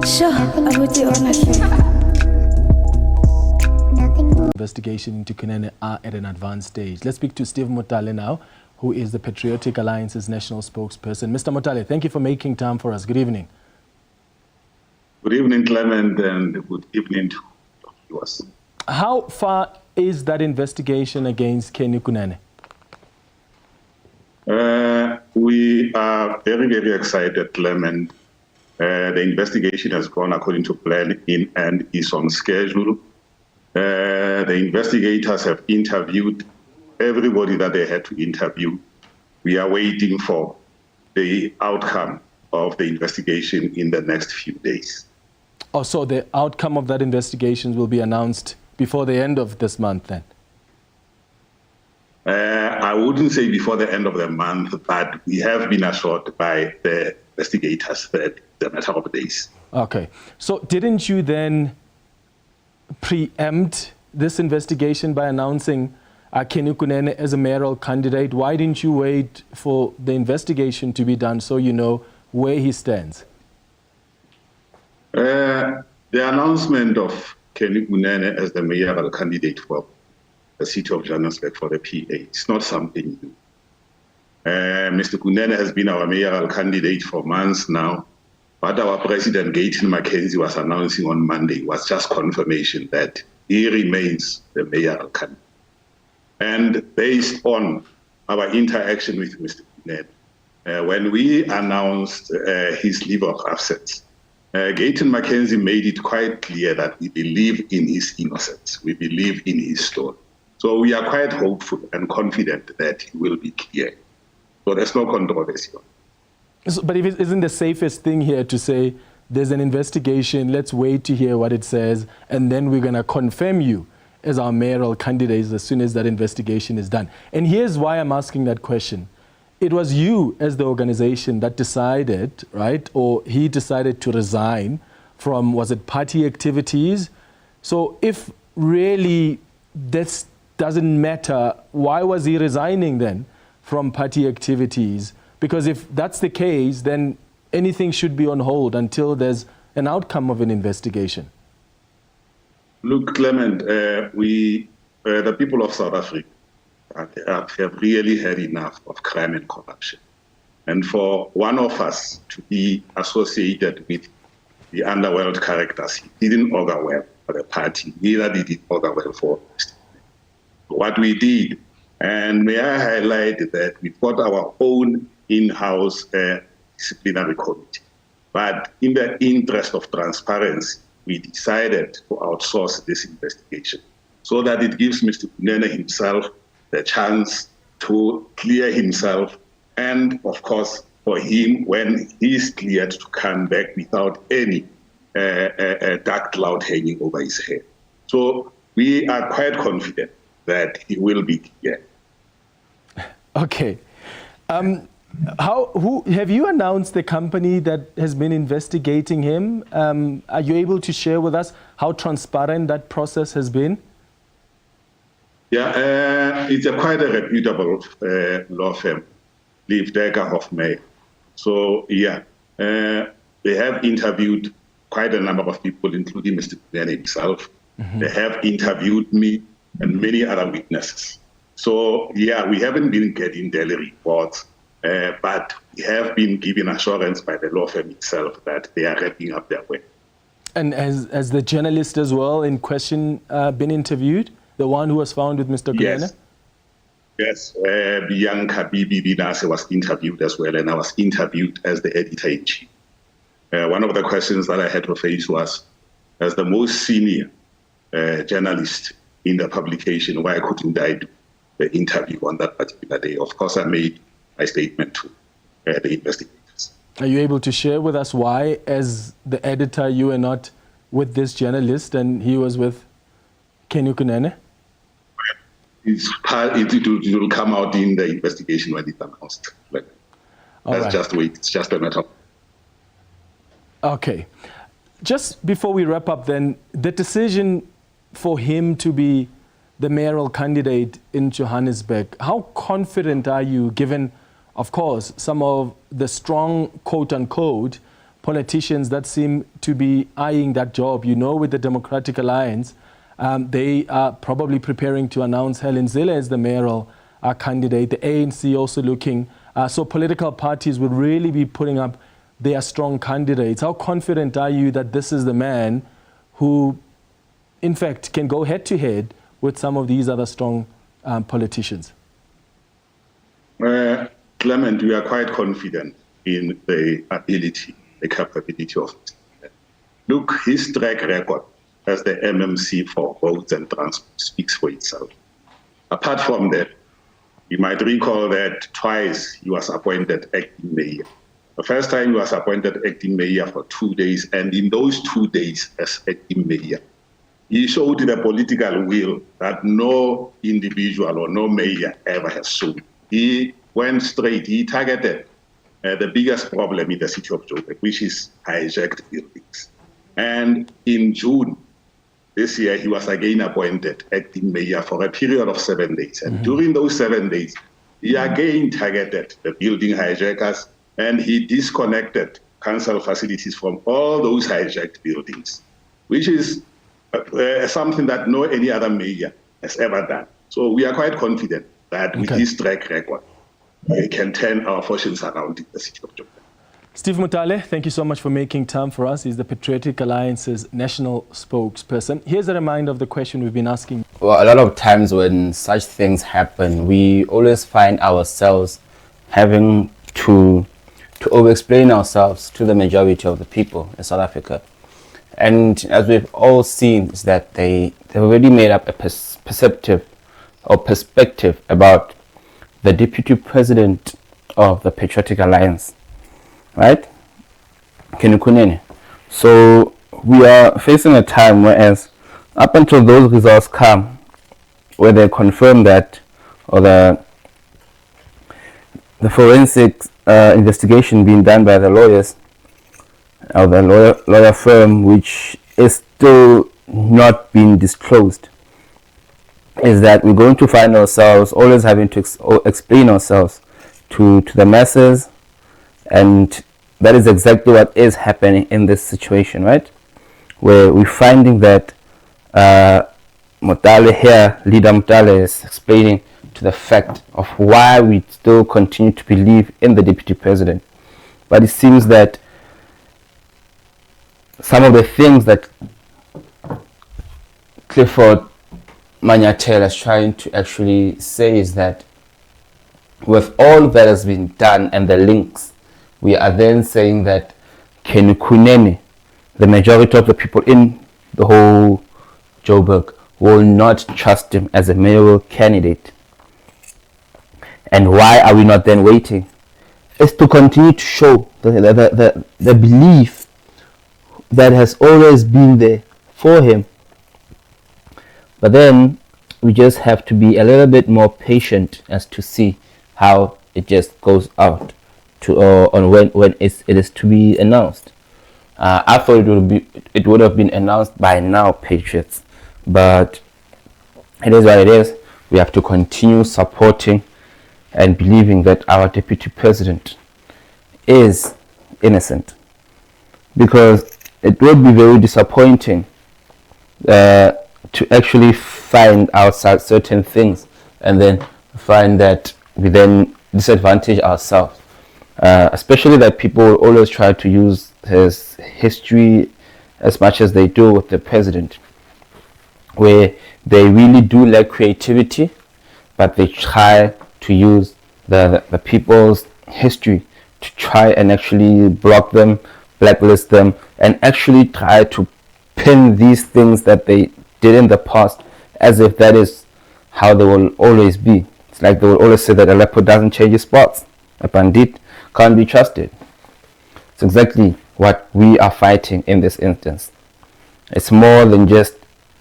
Sure, abuti honestly. Investigation into Kunene are at an advanced stage. Let's speak to Steve Motale now, who is the Patriotic Alliance's national spokesperson. Mr. Motale, thank you for making time for us. Good evening. Good evening, Clement, and good evening to viewers. How far is that investigation against Kenny Kunene? We are very, very excited, Clement. The investigation has gone according to plan and is on schedule. The investigators have interviewed everybody that they had to interview. We are waiting for the outcome of the investigation in the next few days. Oh, so the outcome of that investigation will be announced before the end of this month then? I wouldn't say before the end of the month, but we have been assured by the investigators that it's a matter of days. Okay. So didn't you then preempt this investigation by announcing Kenny Kunene as a mayoral candidate? Why didn't you wait for the investigation to be done so you know where he stands? The announcement of Kenny Kunene as the mayoral candidate for the city of Johannesburg for the PA is not something new. Mr. Kunene has been our mayoral candidate for months now. What our President Gayton McKenzie was announcing on Monday was just confirmation that he remains the mayoral candidate. And based on our interaction with Mr. Kunene, when we announced his leave of absence, Gayton McKenzie made it quite clear that we believe in his innocence. We believe in his story. So we are quite hopeful and confident that he will be cleared. So there's no controversy. But isn't the safest thing here to say there's an investigation, let's wait to hear what it says, and then we're going to confirm you as our mayoral candidates as soon as that investigation is done? And here's why I'm asking that question. It was you as the organization that decided, right, or he decided to resign from, was it party activities? So if really this doesn't matter, why was he resigning then from party activities? Because if that's the case, then anything should be on hold until there's an outcome of an investigation. Look, Clement, the people of South Africa have really had enough of crime and corruption. And for one of us to be associated with the underworld characters, it didn't augur well for the party, neither did it augur well for us. What we did, and may I highlight that we've got our own in-house disciplinary committee. But in the interest of transparency, we decided to outsource this investigation so that it gives Mr. Kunene himself the chance to clear himself, and of course, for him, when he's cleared, to come back without any dark cloud hanging over his head. So we are quite confident that he will be cleared. Okay. Have you announced the company that has been investigating him? Are you able to share with us how transparent that process has been? Yeah, it's quite a reputable law firm, Liv Decker Hoffmeyer. So yeah, they have interviewed quite a number of people, including Mr. Kunene himself. Mm-hmm. They have interviewed me and many other witnesses. So yeah, we haven't been getting daily reports, but we have been given assurance by the law firm itself that they are wrapping up their work. And has the journalist as well in question been interviewed? The one who was found with Mr. Kunene? Yes. Bianca Binase was interviewed as well, and I was interviewed as the editor-in-chief. One of the questions that I had to face was, as the most senior journalist in the publication, why couldn't I do the interview on that particular day? Of course, I made my statement to the investigators. Are you able to share with us why, as the editor, you were not with this journalist and he was with Kenny Kunene? It will come out in the investigation when it's announced. Just wait. It's just a matter. Okay. Just before we wrap up then, the decision for him to be the mayoral candidate in Johannesburg, how confident are you, given, of course, some of the strong, quote-unquote, politicians that seem to be eyeing that job. You know, with the Democratic Alliance, they are probably preparing to announce Helen Zille as the mayoral candidate. The ANC also looking. So political parties will really be putting up their strong candidates. How confident are you that this is the man who, in fact, can go head-to-head with some of these other strong politicians? Clement, we are quite confident in the ability, the capability of Mr. Look, his track record as the MMC for roads and transport speaks for itself. Apart from that, you might recall that twice he was appointed acting mayor. The first time he was appointed acting mayor for 2 days, and in those 2 days as acting mayor, he showed the political will that no individual or no mayor ever has shown. He went straight, he targeted the biggest problem in the city of Joburg, which is hijacked buildings. And in June this year, he was again appointed acting mayor for a period of 7 days. And during those 7 days, he again targeted the building hijackers, and he disconnected council facilities from all those hijacked buildings, which is something that no any other mayor has ever done. So we are quite confident that with his track record, we can turn our fortunes around in the city of Joburg. Steve Mutale, thank you so much for making time for us. He's the Patriotic Alliance's national spokesperson. Here's a reminder of the question we've been asking. Well, a lot of times when such things happen, we always find ourselves having to over-explain ourselves to the majority of the people in South Africa. And as we've all seen, is that they've already made up a perspective about the deputy president of the Patriotic Alliance, right? Kunene. So we are facing a time whereas up until those results come, where they confirm that, or the forensic investigation being done by the lawyers, or the lawyer firm, which is still not being disclosed, is that we're going to find ourselves always having to explain ourselves to the masses, and that is exactly what is happening in this situation, right? Where we're finding that Mutale here, Leader Mutale, is explaining to the fact of why we still continue to believe in the deputy president. But it seems that some of the things that Clifford Manyathela is trying to actually say is that with all that has been done and the links, we are then saying that Kunene, the majority of the people in the whole Joburg, will not trust him as a mayoral candidate. And why are we not then waiting? It's to continue to show the belief that has always been there for him. But then we just have to be a little bit more patient as to see how it just goes out to on when it is to be announced. I thought it would have been announced by now, Patriots, but it is what it is. We have to continue supporting and believing that our deputy president is innocent, because it would be very disappointing to actually find out certain things and then find that we then disadvantage ourselves, especially that people always try to use his history as much as they do with the president, where they really do lack creativity, but they try to use the people's history to try and actually block them, blacklist them, and actually try to pin these things that they did in the past as if that is how they will always be. It's like they will always say that a leopard doesn't change his spots, a bandit can't be trusted. It's exactly what we are fighting in this instance. It's more than just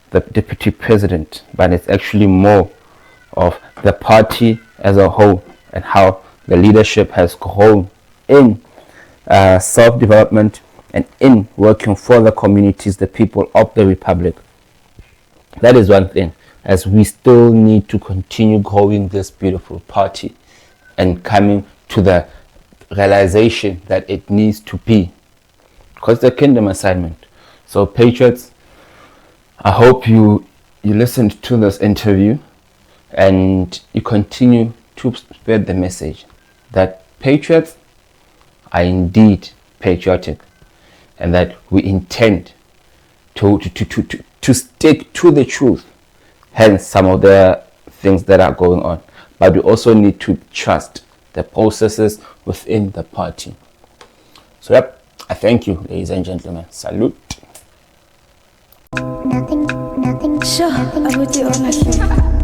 the deputy president, but it's actually more of the party as a whole and how the leadership has grown in self-development and in working for the communities, the people of the Republic. That is one thing, as we still need to continue growing this beautiful party and coming to the realization that it needs to be because it's a kingdom assignment. So patriots, I hope you listened to this interview and you continue to spread the message that patriots are indeed patriotic and that we intend to stick to the truth, hence some of the things that are going on. But we also need to trust the processes within the party. So yep, I thank you, ladies and gentlemen. Salute. Nothing. Sure, I would do honestly.